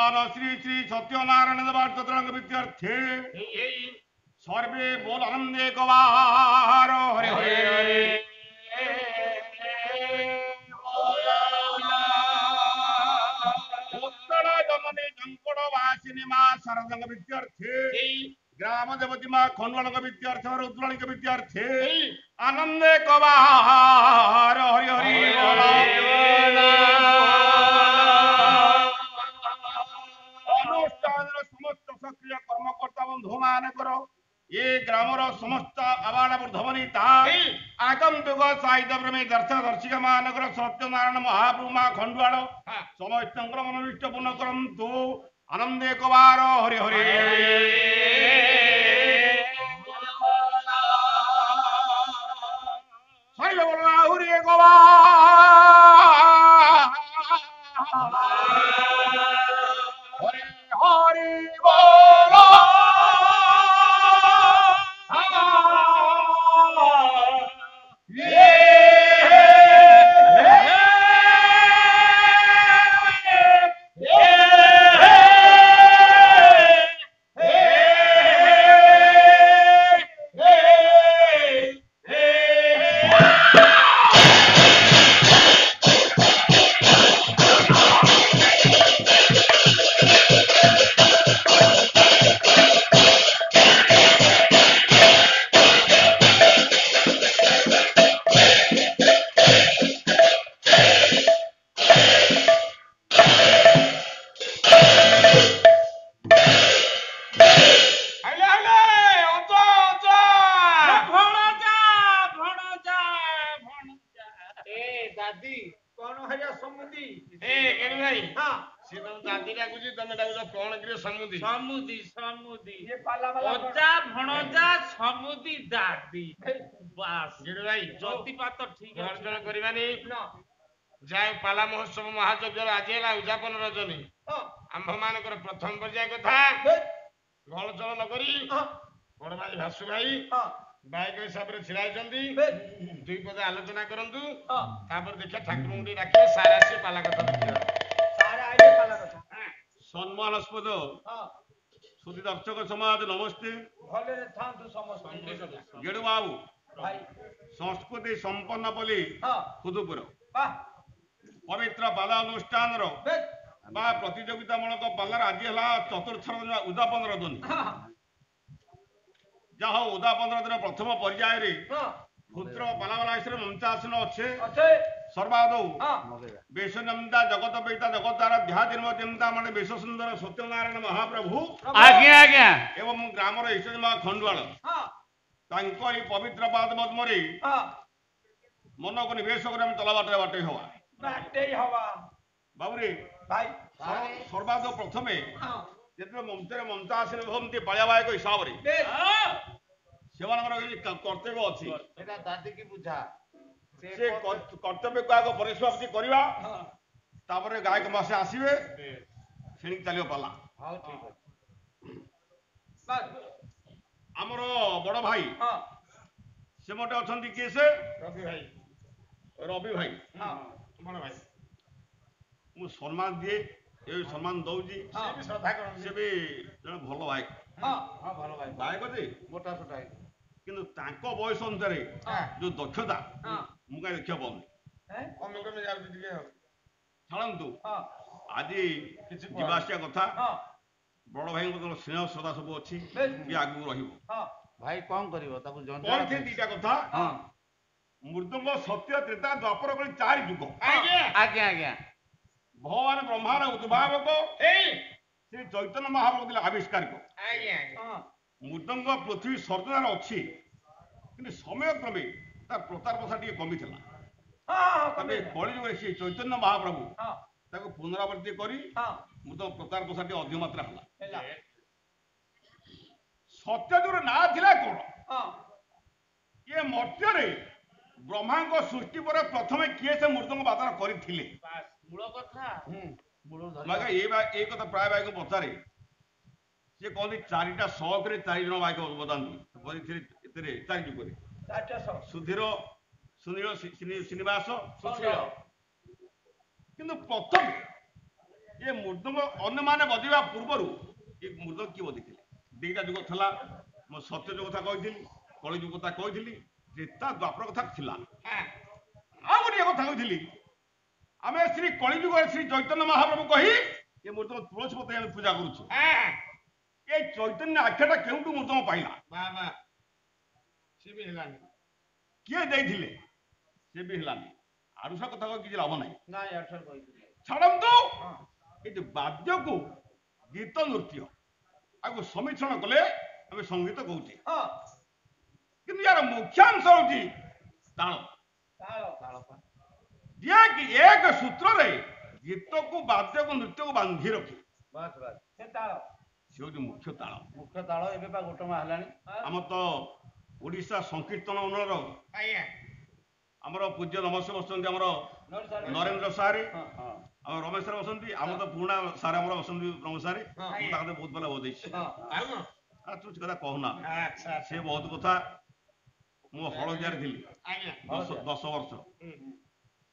भगवान श्री श्री सत्यनारायण देवार्थ विद्यार्थे सर्वे बोल आनंदे गवार हरे हरे उत्तरा जननी जंकड़ वासिनी मां शारदंग विद्यार्थे ग्राम देवती मां खंडवाल विद्यार्थे और उद्राणी विद्यार्थे आनंदे गवार हरि हरि अनुष्ठान समस्त सक्रिय कर्मकर्ता बंधु मानकर ये ग्रामर समस्त आवाड़ वृद्धवनिता आगंतुक साहित्य प्रेमी दर्शक दर्शिका मानकर सत्यनारायण महाप्रभु खंडुआड़ समस्त मनोनिष्ठ पूर्ण करंतु आनंदे कबार हरि हरि शैल हरि हरि हरि बोलो जाए पाला महोत्सव महायज्ञ आज है उद्यापन रजनी आंभ मानकर प्रथम पर्याय कथा गल चल नकरी बड़ भाई भासु भाई बायक हिसाब से छिड़ा दुई पद आलोचना करंतु देखिए ठाकुर डाकिए सारा आसी पाला कथा सम्मानस्पद सुधी दर्शक समाज नमस्ते गेडु बाबू संस्कृति संपन्न बोली खुदपुर पवित्र पाला अनुष्ठान प्रतियोगिता मूलक पालार आज है चतुर्थ उद्यापन रजनी जहाँ उद्यापन दिन प्रथम पर्याय पुत्र पालावाला मंचासन अच्छे सर्वादौ बेश नमिता जगत पेता जगतार ध्यानता मान बेश सुंदर सत्यनारायण महाप्रभु आज्ञा आज्ञा एवं ग्रामर ईश्वरी मां खंडुआल पवित्र पाद पद्म मन को निवेश कर चला बाटे हवा बाबूरे सर्वाद प्रथमे जिते मंचर मंचासन भवंती पायाबायक हिसाब से कर्तव्य अच्छी से कर्तव्य को आग परिसमाप्ति करवा गायक मासे आसवे से चलो पाला आमर बड़ भाई से मोटे अच्छा किए से रवि भाई बड़ भाई मु सम्मान दिए ये सम्मान दौजी से भी जन भल भाई गायक जे मोटा सोटा किंतु तांको बयस अनुसार जो दक्षता मु कहीं देखा पाऊनी छाड़ू आज जावासिया कथा बड़ भाई स्नेह श्रद्धा सब अच्छी आगू भाई कौन कर दीटा कथा मृदंग सत्य त्रेता द्वापर कली 4 युग आज्ञा आज्ञा भगवान ब्रह्मार उद्भावक श्री चैतन्य महाप्रभु आविष्कारक मृदंग पृथ्वी सर्जनार अच्छी कि समय क्रमे तार प्रचार प्रसार टे कमी कलिजुग श्री चैतन्य महाप्रभु पुनरावृत्ति कर मृदंग प्रचार प्रसार टे अधिक मात्रा है सत्यजुर ना थिला कौन ये मर्त्य ब्रह्मा सृष्टि पर प्रथम किए से मृदंग बादन करते कथा प्राय भाई को पचारे सी कहते 4टा शौक 4 जन भाई बताते 4 जुग सुधीर सुनील श्रीनिवास किंतु प्रथम ଏ ମୃଦଙ୍ଗ ଅନ୍ୟମାନେ ବଜେଇବା ପୂର୍ବରୁ ଏ ମୃଦଙ୍ଗ କିଏ ବଜେଇଥିଲେ? ଦିଟା ଯୁଗ ଥିଲା। ମୁଁ ସତ୍ୟ ଯୁଗ କଥା କହିଥିଲି, କଳି ଯୁଗ କଥା କହିଥିଲି, ତ୍ରେତା ଦ୍ୱାପର କଥା ଥିଲା। ଆଉ ଗୋଟିଏ କଥା କହିଥିଲି, ଆମେ ଶ୍ରୀ କଳି ଯୁଗରେ ଶ୍ରୀ ଚୈତନ୍ୟ ମହାପ୍ରଭୁ କହି ଏ ମୃଦଙ୍ଗ ତୁଳସୀ ପତ୍ର ଆମେ ପୂଜା କରୁଛୁ। ଏ ଚୈତନ୍ୟ ଆଖ୍ୟାଟା କେଉଁଠୁ ମୃଦଙ୍ଗ ପାଇଲା? କିଏ ଦେଇଥିଲେ? ସେ ବି ହେଲାନି। ଆରୁଷା କଥା କିଛି ଲାଭ ନାହିଁ। ଛାଡ଼ନ୍ତୁ, ଏ ଯୋଉ ବାଦ୍ୟକୁ ଗୀତ ନୃତ୍ୟ ଆକୁ ସମିଶ୍ରଣ କଲେ ଆମେ ସଙ୍ଗୀତ କହୁଛେ, କିନ୍ତୁ ୟାର ମୁଖ୍ୟାଂଶ ହଉଛି ତାଳ। ଯିଏକି ଏକ ସୂତ୍ରରେ ଗୀତକୁ ବାଦ୍ୟକୁ ନୃତ୍ୟକୁ ବାନ୍ଧି ରଖେ, ସେ ହଉଛି ମୁଖ୍ୟ ତାଳ। ଏବେ ବା ଗୋଟମା ହେଲାଣି। ଆମର ତ ଓଡ଼ିଶା ସଂକୀର୍ତ୍ତନ ମଣ୍ଡଳର ଆମର ପୂଜ୍ୟ ନମସ୍ୟ ବସନ୍ତି ଆମର ନରେନ୍ଦ୍ର ସାରେ, ଆମର ରମେଶ ସାର୍ ବସନ୍ତି। ଆମର ତ ପୁରୁଣା ସାର୍ ଆମର ବସନ୍ତି ରମେଶ ସାରେ। ମୁଁ ତାଙ୍କ ବହୁତ ଭଲ ବଜେଇଛି। ତୁ ସେ କଥା କହୁନା, ସେ ବହୁତ କଥା। ମୁଁ ହଳଦିଆରେ ଥିଲି 10 ବର୍ଷ।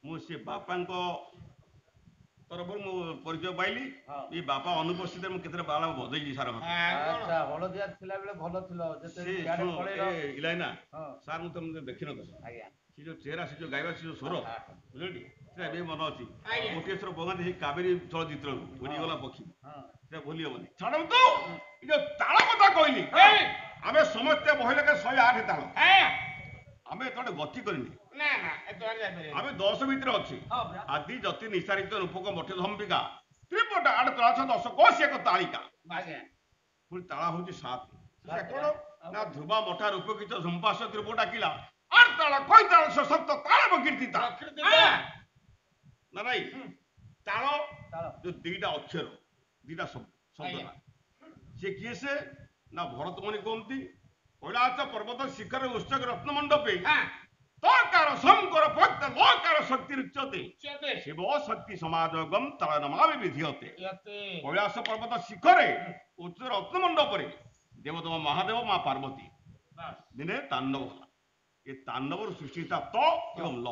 ମୁଁ ସେ ବାପାଙ୍କ ତରଫରୁ ମୁଁ ପରିଚୟ ପାଇଲି। ଏ ବାପା ଅନୁପସ୍ଥିତିରେ ମୁଁ କେତେଟା ବାଳ ବଜେଇଛି ସାର୍। ହଳଦିଆ ଥିଲା ବେଳେ ଭଲ ଥିଲା। ଇଲାଇନା ସାର୍ ମୁଁ ତମେ ଦେଖିନଥିଲି। ସେ ଯୋଉ ଚେହେରା, ସେ ଯୋଉ ଗାଇବା, ସେ ଯୋଉ ସ୍ୱର, ବୁଝିଲି ସେଟା ଏବେ ମନେ ଅଛି। ଗୋଟିଏ ସ୍ୱର ବଗାନ୍ତି ସେଇ କାବେରୀ ଚଳଚ୍ଚିତ୍ରରୁ ଉଡ଼ିଗଲା ପକ୍ଷୀ, ସେଟା ଭୁଲି ହବନି। ଛାଡ଼ନ୍ତୁ, ଏ ଯୋଉ ତାଳ କଥା କହିଲି, ଆମେ ସମସ୍ତେ ବହି ଲେଖା 108 ତାଳ। ଆମେ ଏତେ ଗତି କରିନି, ଆମେ 10 ଭିତରେ ଅଛି। ଆଦି ଯତି ନିସାରିତ ରୂପକ ମଠ୍ୟ ଧମ୍ବିକା ତ୍ରିପଟ ଆଡ ତଳାଛ 10 କୋଶ ଏକ ତାଳିକା। ପୁଣି ତାଳ ହଉଛି 7। କଣ ନା ଧ୍ରୁବା ମଠା ରୂପକିତ ଝୁମ୍ପାସ ତ୍ରିପଟ ଡାକିଲା ଆର୍ ତାଳ କହିତାଳ ସଶକ୍ତ ତାଳ କୀର୍ତ୍ତିତା। ନା ନାଇଁ, ତାଳ ଯୋଉ ଦିଟା ଅକ୍ଷର, ଦିଟା ଶବ୍ଦ, ସେ କିଏ? ସେ ନା ଭରତମଣି କୁହନ୍ତି କୈଳାସ ପର୍ବତ ଶିଖର ଉତ୍ସକ ରତ୍ନ ମଣ୍ଡପେ ତକାର ଶଙ୍କର ଭକ୍ତ ଲୋକାର ଶକ୍ତି ଉଚ୍ଚତେ ଶିବ ଶକ୍ତି ସମାଜଗମ ତାଳ ନମାମି ବିଧିୟତେ। କୈଳାସ ପର୍ବତ ଶିଖରେ ଉଚ୍ଚ ରତ୍ନ ମଣ୍ଡପରେ ଦେବତମ ମହାଦେବ ମା ପାର୍ବତୀ ଦିନେ ତାଣ୍ଡବ ହେଲା। ଏ ତାଣ୍ଡବର ସୃଷ୍ଟିତା ତ ଏବଂ ଲ।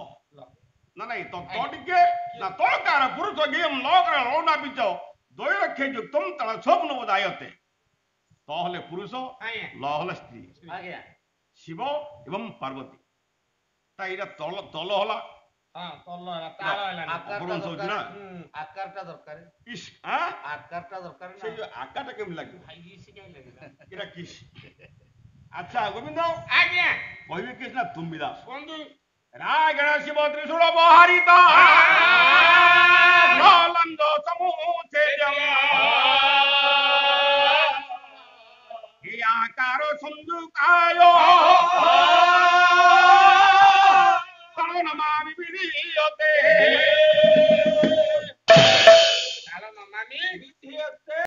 ନା ନାଇଁ, ତ ଟିକେ ନା ତକାର ପୁରୁଷ ଗେୟମ ଲକାର ଲୌନା ବିଜ ଦ୍ୱୟରକ୍ଷେ ଯୁକ୍ତମ ତାଳ ସ୍ୱପ୍ନ ବୋଧାୟତେ। ତ ହେଲେ ପୁରୁଷ, ଲ ହେଲେ ସ୍ତ୍ରୀ, ଶିବ ଏବଂ ପାର୍ବତୀ। ତା ଏଇଟା ତଲ ହେଲା। ଅପରଂଶ ହଉଛି ନା ଆକାରଟା ଦରକାର। ଆକାରଟା ଦରକାର। ସେ ଯୋଉ ଆକାରଟା କେମିତି ଲାଗିବ? ଏଇଟା କିସ୍? ଆଚ୍ଛା ଗୋବିନ୍ଦ, କହିବେ କିସ୍ ନା ତୁମ୍ବି ଦାସ। ରାଗଣ ଶିବ ତ୍ରିଶୂଳ ବହାରିତ ପ୍ରଲମ୍ବ ସମୁଚେ ଆକାର ସଂଯୁକାୟ ନମାମି ବିଧିୟତେ।